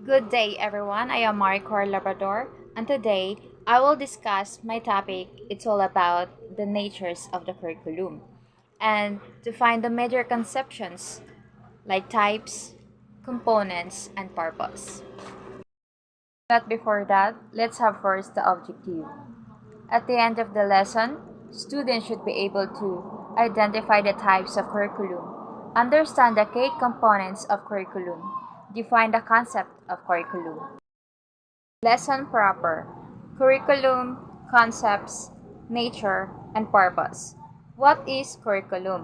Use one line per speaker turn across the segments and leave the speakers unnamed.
Good day, everyone. I am Maricor Labrador, and today I will discuss my topic. It's all about the natures of the curriculum and to find the major conceptions like types, components, and purpose. But before that, let's have first the objective. At the end of the lesson, students should be able to identify the types of curriculum, understand the key components of curriculum, define the concept of curriculum. Lesson proper. Curriculum, concepts, nature, and purpose. What is curriculum?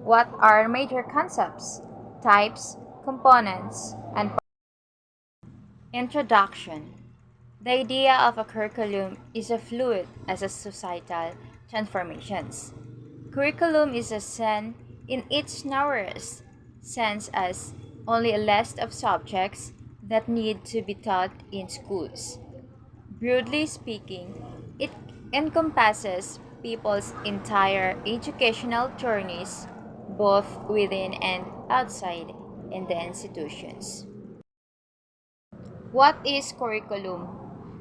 What are major concepts, types, components, and introduction? The idea of a curriculum is a fluid as a societal transformations. Curriculum is a sense in its narrowest sense as only a list of subjects that need to be taught in schools. Broadly speaking, it encompasses people's entire educational journeys, both within and outside in the institutions. What is curriculum?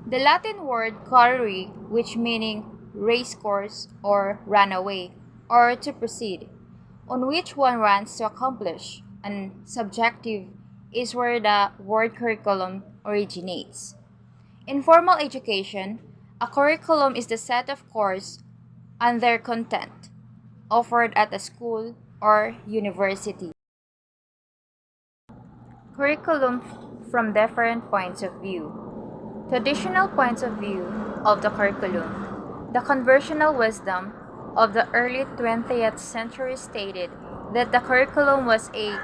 The Latin word curri, which meaning race course or run away, or to proceed, on which one runs to accomplish, and subjective is where the word curriculum originates. In formal education, a curriculum is the set of course and their content offered at a school or university. Curriculum from different points of view. Traditional points of view of the curriculum. The conversational wisdom of the early 20th century stated that the curriculum was a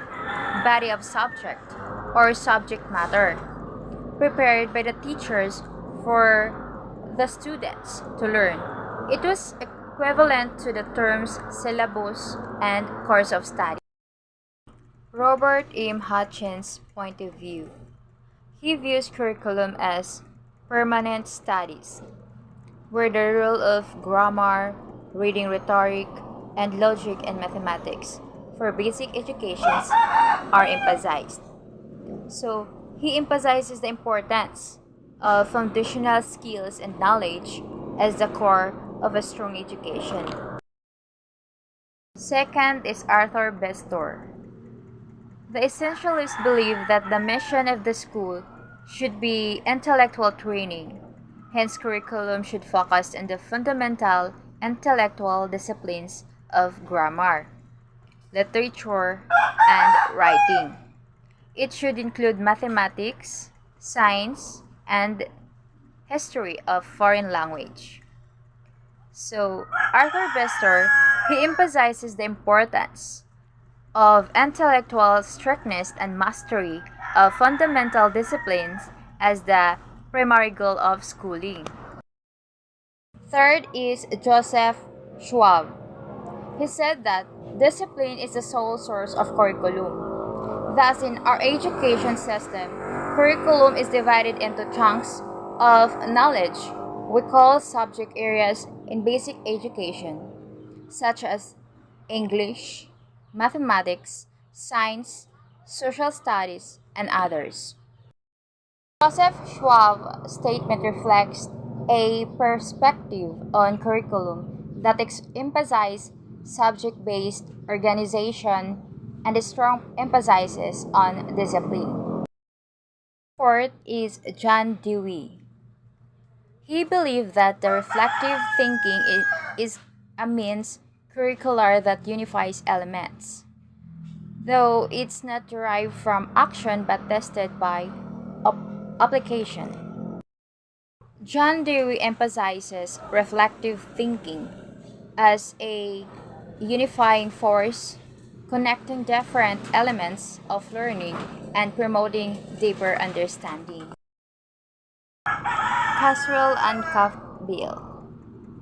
body of subject or subject matter prepared by the teachers for the students to learn. It was equivalent to the terms syllabus and course of study. Robert M. Hutchins' point of view. He views curriculum as permanent studies, where the rule of grammar, reading rhetoric, and logic and mathematics for basic educations are emphasized. So, he emphasizes the importance of foundational skills and knowledge as the core of a strong education. Second is Arthur Bestor. The essentialists believe that the mission of the school should be intellectual training. Hence, curriculum should focus on the fundamental intellectual disciplines of grammar, literature, and writing. It should include mathematics, science, and history of foreign language. So, Arthur Bester, he emphasizes the importance of intellectual strictness and mastery of fundamental disciplines as the primary goal of schooling. Third is Joseph Schwab. He said that discipline is the sole source of curriculum. Thus, in our education system, curriculum is divided into chunks of knowledge we call subject areas in basic education, such as English, mathematics, science, social studies, and others. Joseph Schwab's statement reflects a perspective on curriculum that emphasizes subject based organization and a strong emphasis on discipline. Fourth is John Dewey. He believed that the reflective thinking is a means curricular that unifies elements, though it's not derived from action but tested by application. John Dewey emphasizes reflective thinking as a unifying force, connecting different elements of learning and promoting deeper understanding. Casserole and Cuff-Bill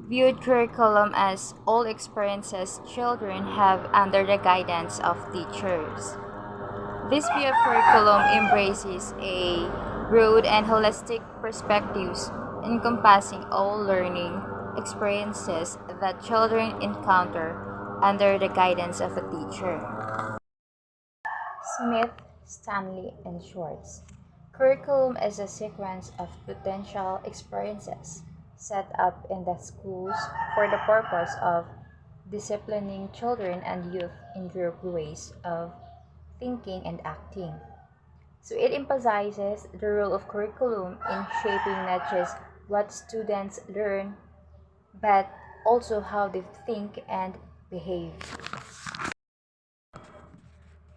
viewed curriculum as all experiences children have under the guidance of teachers. This view of curriculum embraces a broad and holistic perspectives encompassing all learning experiences that children encounter under the guidance of a teacher. Smith, Stanley, and Schwartz. Curriculum is a sequence of potential experiences set up in the schools for the purpose of disciplining children and youth in group ways of thinking and acting. So it emphasizes the role of curriculum in shaping not just what students learn, but also how they think and behave.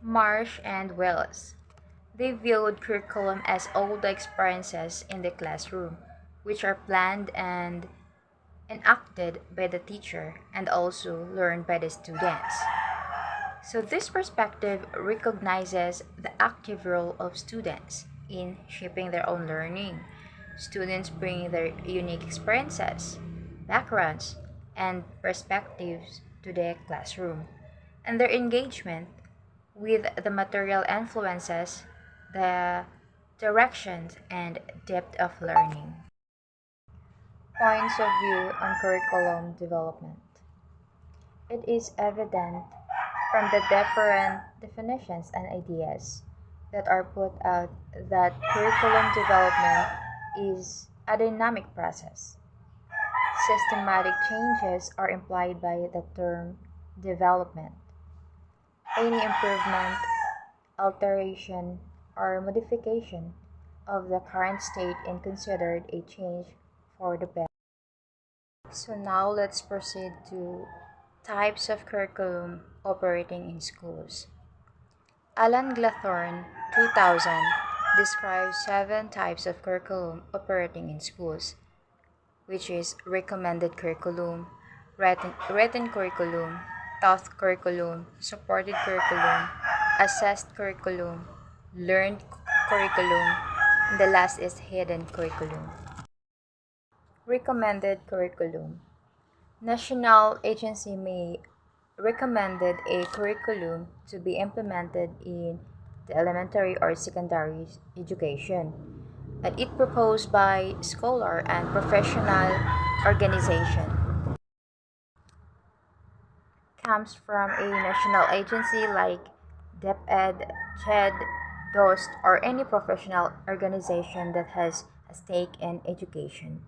Marsh and Wells. They viewed curriculum as all the experiences in the classroom, which are planned and enacted by the teacher and also learned by the students. So, this perspective recognizes the active role of students in shaping their own learning. Students bring their unique experiences, backgrounds, and perspectives to the classroom, and their engagement with the material influences the directions and depth of learning. Points of view on curriculum development. It is evident from the different definitions and ideas that are put out that curriculum development is a dynamic process. Systematic changes are implied by the term development. Any improvement, alteration, or modification of the current state is considered a change for the better. So now let's proceed to types of curriculum operating in schools. Alan Glathorn, 2000, describes seven types of curriculum operating in schools, which is recommended curriculum, written curriculum, taught curriculum, supported curriculum, assessed curriculum, learned curriculum, and the last is hidden curriculum. Recommended curriculum. National agency may recommended a curriculum to be implemented in the elementary or secondary education, and it proposed by scholar and professional organization. Comes from a national agency like DepEd, CHED, DOST, or any professional organization that has a stake in education.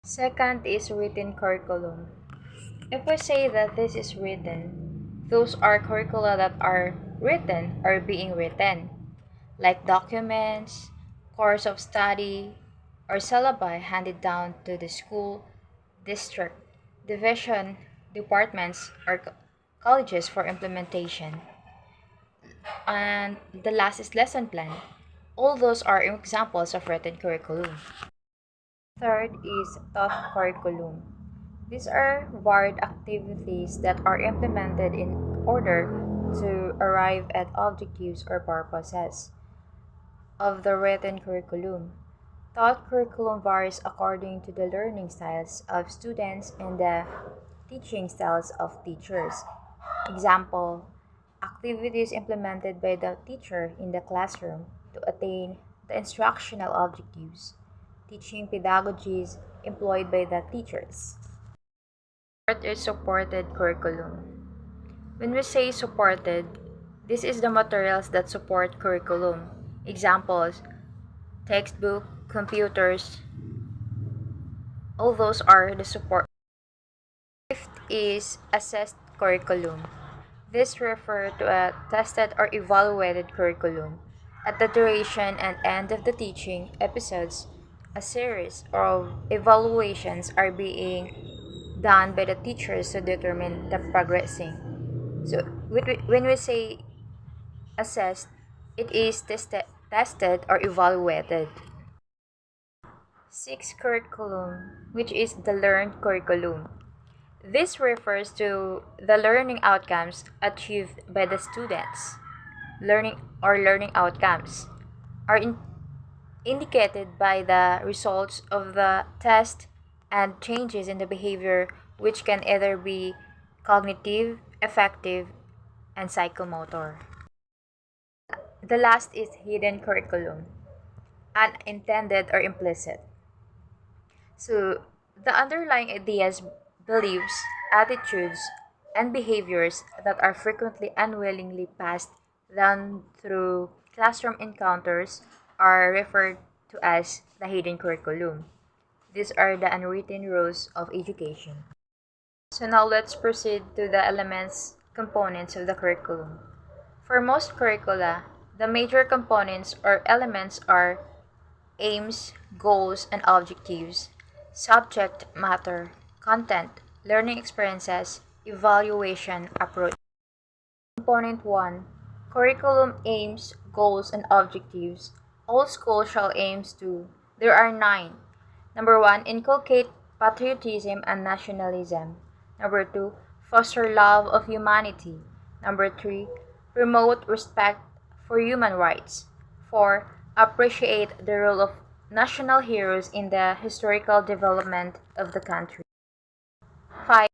Second is written curriculum. If we say that this is written, those are curricula that are written or being written, like documents, course of study, or syllabi handed down to the school, district, division, departments, or colleges for implementation. And the last is lesson plan. All those are examples of written curriculum. Third is taught curriculum. These are varied activities that are implemented in order to arrive at objectives or purposes of the written curriculum. Taught curriculum varies according to the learning styles of students and the teaching styles of teachers. Example, activities implemented by the teacher in the classroom to attain the instructional objectives. Teaching pedagogies employed by the teachers. Fourth is supported curriculum. When we say supported, this is the materials that support curriculum. Examples, textbook, computers, all those are the support. Fifth is assessed curriculum. This refers to a tested or evaluated curriculum. At the duration and end of the teaching episodes, a series of evaluations are being done by the teachers to determine the progressing. So when we say assessed, it is tested or evaluated. Sixth curriculum, which is the learned curriculum. This refers to the learning outcomes achieved by the students. Learning outcomes are indicated by the results of the test and changes in the behavior, which can either be cognitive, affective, and psychomotor. The last is hidden curriculum, unintended or implicit. So, the underlying ideas, beliefs, attitudes, and behaviors that are frequently unwillingly passed down through classroom encounters are referred to as the hidden curriculum. These are the unwritten rules of education. So now let's proceed to the elements components of the curriculum. For most curricula, the major components or elements are aims, goals, and objectives, subject matter, content, learning experiences, evaluation, approach. Component 1. Curriculum aims, goals, and objectives. All schools shall aims to. There are 9. Number 1. Inculcate patriotism and nationalism. Number 2. Foster love of humanity. Number 3. Promote respect for human rights. 4. Appreciate the role of national heroes in the historical development of the country. 5.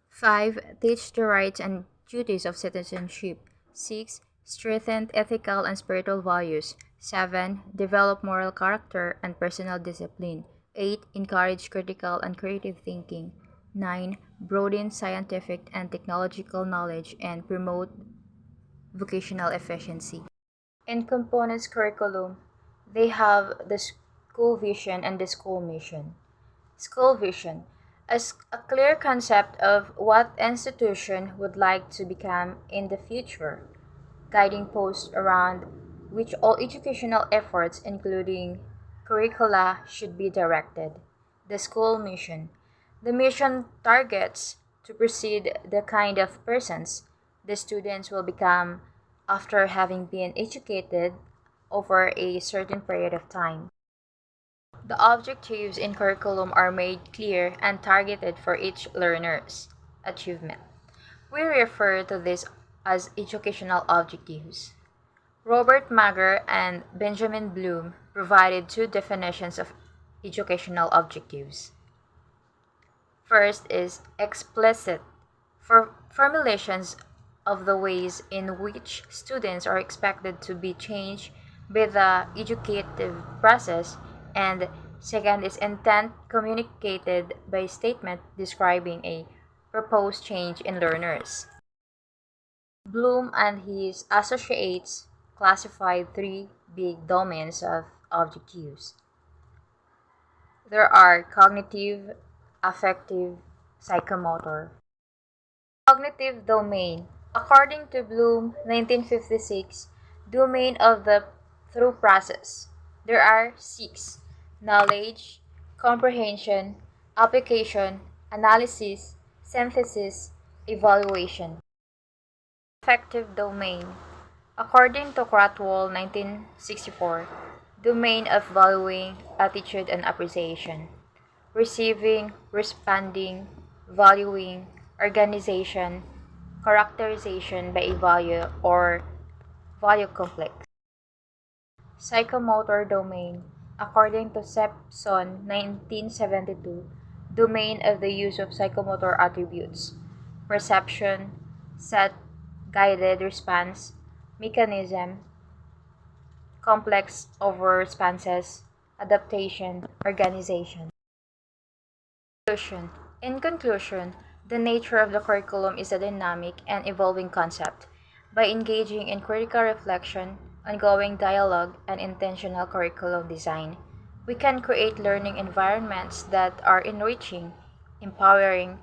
5. Teach the rights and duties of citizenship. 6. Strengthen ethical and spiritual values. 7. Develop moral character and personal discipline. 8. Encourage critical and creative thinking. 9. Broaden scientific and technological knowledge and promote vocational efficiency. In components curriculum, they have the school vision and the school mission. School vision as a clear concept of what institution would like to become in the future, guiding posts around which all educational efforts, including curricula, should be directed. The school mission. The mission targets to precede the kind of persons the students will become after having been educated over a certain period of time. The objectives in curriculum are made clear and targeted for each learner's achievement. We refer to this as educational objectives. Robert Mager and Benjamin Bloom provided two definitions of educational objectives. First is explicit formulations of the ways in which students are expected to be changed by the educative process, and second is intent communicated by statement describing a proposed change in learners. Bloom and his associates classified three big domains of objectives. There are cognitive, affective, psychomotor. Cognitive domain. According to Bloom, 1956, domain of the through process. There are 6: knowledge, comprehension, application, analysis, synthesis, evaluation. Affective domain. According to Cratwell, 1964, domain of valuing, attitude, and appreciation. Receiving, responding, valuing, organization, characterization by a value or value complex. Psychomotor domain. According to Sepson, 1972, domain of the use of psychomotor attributes, perception, set, guided response, mechanism, complex over responses, adaptation, organization. Conclusion. In conclusion, the nature of the curriculum is a dynamic and evolving concept. By engaging in critical reflection, ongoing dialogue, and intentional curriculum design, we can create learning environments that are enriching, empowering,